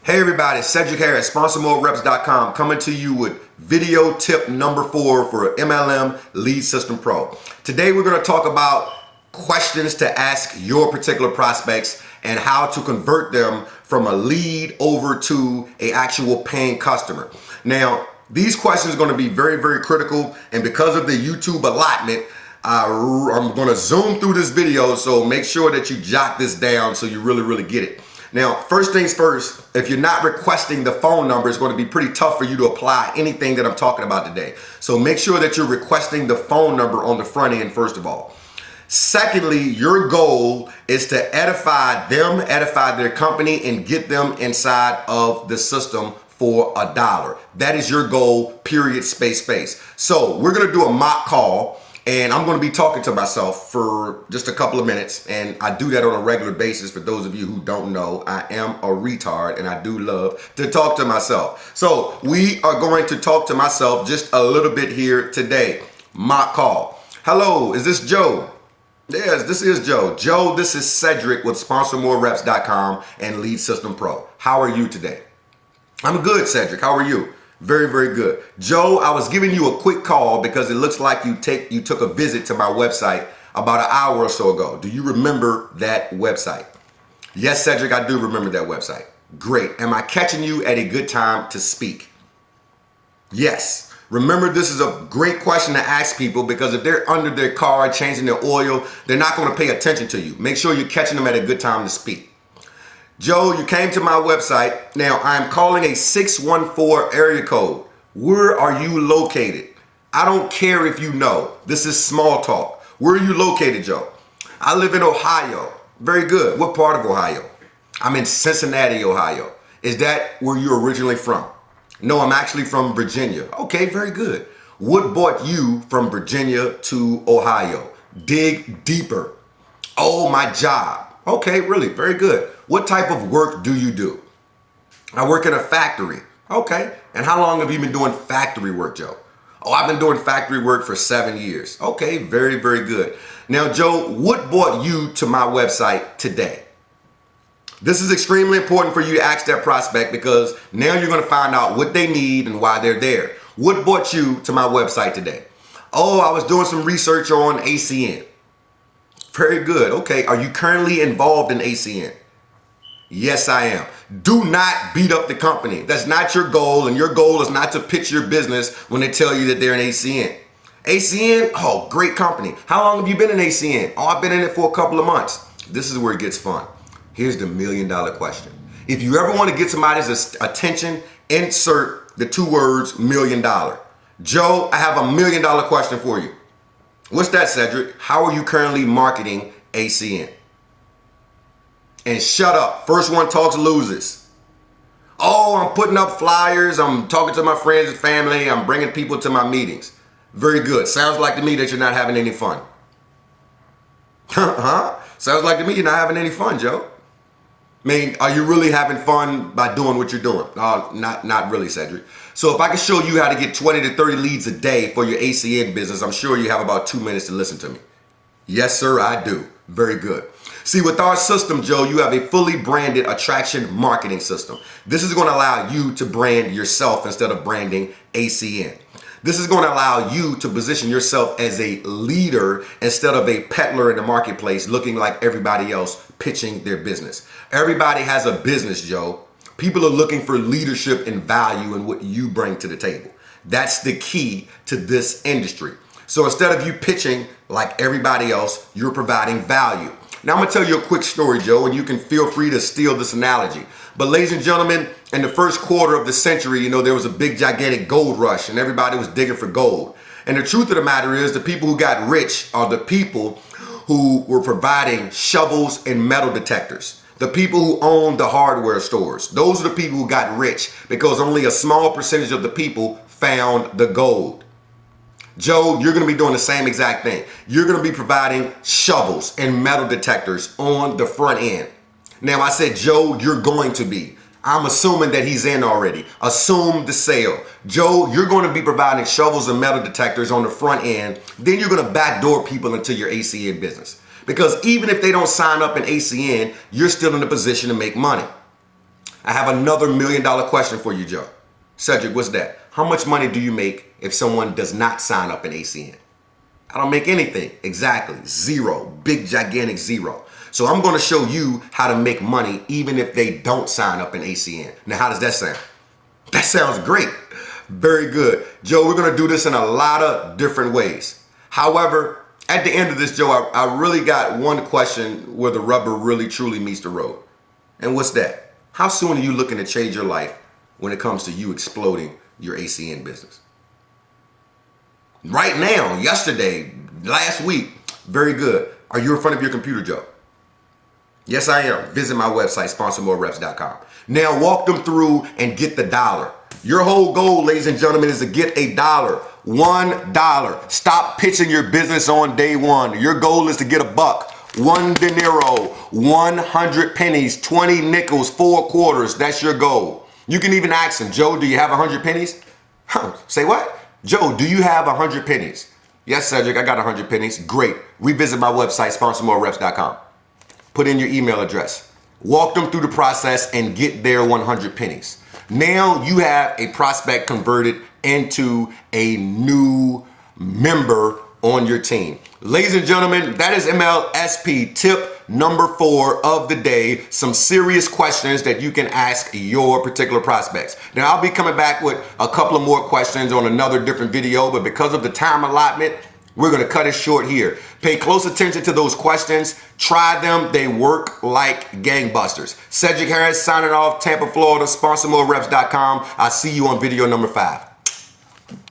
Hey everybody, Cedric Harris, SponsorMoreReps.com, coming to you with video tip number 4 for MLM Lead System Pro. Today we're going to talk about questions to ask your particular prospects and how to convert them from a lead over to an actual paying customer. Now, these questions are going to be very, very critical, and because of the YouTube allotment, I'm going to zoom through this video, so make sure that you jot this down so you really get it. Now, first things first, if you're not requesting the phone number, it's going to be pretty tough for you to apply anything that I'm talking about today. So make sure that you're requesting the phone number on the front end, first of all. Secondly, your goal is to edify them, edify their company, and get them inside of the system for $1. That is your goal, period, space. So we're going to do a mock call. And I'm going to be talking to myself for just a couple of minutes, and I do that on a regular basis. For those of you who don't know, I am a retard and I do love to talk to myself. So we are going to talk to myself just a little bit here today. Mock call. Hello, is this Joe? Yes, this is Joe. Joe, this is Cedric with SponsorMoreReps.com and Lead System Pro. How are you today? I'm good, Cedric. How are you? Very good. Joe, I was giving you a quick call because it looks like you took a visit to my website about an hour or so ago. Do you remember that website? Yes, Cedric, I do remember that website. Great. Am I catching you at a good time to speak? Yes. Remember, this is a great question to ask people because if they're under their car changing their oil, they're not going to pay attention to you. Make sure you're catching them at a good time to speak. Joe, you came to my website. Now, I'm calling a 614 area code. Where are you located? I don't care if you know. This is small talk. Where are you located, Joe? I live in Ohio. Very good. What part of Ohio? I'm in Cincinnati, Ohio. Is that where you're originally from? No, I'm actually from Virginia. Okay, very good. What brought you from Virginia to Ohio? Dig deeper. Oh, my job. Okay, really, very good. What type of work do you do? I work in a factory. Okay, and how long have you been doing factory work, Joe? Oh, I've been doing factory work for 7 years. Okay, very good. Now, Joe, what brought you to my website today? This is extremely important for you to ask that prospect because now you're going to find out what they need and why they're there. What brought you to my website today? Oh, I was doing some research on ACN. Very good. Okay. Are you currently involved in ACN? Yes, I am. Do not beat up the company. That's not your goal, and your goal is not to pitch your business when they tell you that they're in ACN. ACN? Oh, great company. How long have you been in ACN? Oh, I've been in it for a couple of months. This is where it gets fun. Here's the $1 million question. If you ever want to get somebody's attention, insert the 2 words $1 million. Joe, I have $1 million question for you. What's that, Cedric? How are you currently marketing ACN? And shut up. First one talks loses. Oh, I'm putting up flyers. I'm talking to my friends and family. I'm bringing people to my meetings. Very good. Sounds like to me that you're not having any fun. Huh? Sounds like to me you're not having any fun, Joe. I mean, are you really having fun by doing what you're doing? Not really, Cedric. So if I can show you how to get 20 to 30 leads a day for your ACN business, I'm sure you have about 2 minutes to listen to me. Yes, sir, I do. Very good. See, with our system, Joe, you have a fully branded attraction marketing system. This is going to allow you to brand yourself instead of branding ACN. This is going to allow you to position yourself as a leader instead of a peddler in the marketplace looking like everybody else pitching their business. Everybody has a business, Joe. People are looking for leadership and value in what you bring to the table. That's the key to this industry. So instead of you pitching like everybody else, you're providing value. Now I'm going to tell you a quick story, Joe, and you can feel free to steal this analogy. But ladies and gentlemen, in the first quarter of the century, there was a big gigantic gold rush and everybody was digging for gold. And the truth of the matter is the people who got rich are the people who were providing shovels and metal detectors. The people who owned the hardware stores. Those are the people who got rich because only a small percentage of the people found the gold. Joe, you're going to be doing the same exact thing. You're going to be providing shovels and metal detectors on the front end. Now, I said, Joe, you're going to be. I'm assuming that he's in already. Assume the sale. Joe, you're going to be providing shovels and metal detectors on the front end. Then you're going to backdoor people into your ACN business. Because even if they don't sign up in ACN, you're still in a position to make money. I have another $1 million question for you, Joe. Cedric, what's that? How much money do you make if someone does not sign up in ACN? I don't make anything. Exactly. Zero. Big, gigantic zero. So I'm going to show you how to make money even if they don't sign up in ACN. Now, how does that sound? That sounds great. Very good. Joe, we're going to do this in a lot of different ways. However, at the end of this, Joe, I really got one question where the rubber really truly meets the road. And what's that? How soon are you looking to change your life when it comes to you exploding your ACN business? Right now, yesterday, last week. Very good. Are you in front of your computer, Joe? Yes, I am. Visit my website, sponsormorereps.com. Now walk them through and get the dollar. Your whole goal, ladies and gentlemen, is to get $1. $1. Stop pitching your business on day one. Your goal is to get $1. 1 dinero, 100 pennies, 20 nickels, 4 quarters. That's your goal. You can even ask them, Joe, do you have 100 pennies? Say what? Joe, do you have 100 pennies? Yes, Cedric, I got 100 pennies. Great. Revisit my website, sponsormorereps.com. Put in your email address. Walk them through the process and get their 100 pennies. Now you have a prospect converted into a new member on your team. Ladies and gentlemen, that is MLSP tip number 4 of the day. Some serious questions that you can ask your particular prospects. Now, I'll be coming back with a couple of more questions on another different video, but because of the time allotment, we're going to cut it short here. Pay close attention to those questions. Try them. They work like gangbusters. Cedric Harris signing off, Tampa, Florida, sponsormorereps.com. I'll see you on video number 5.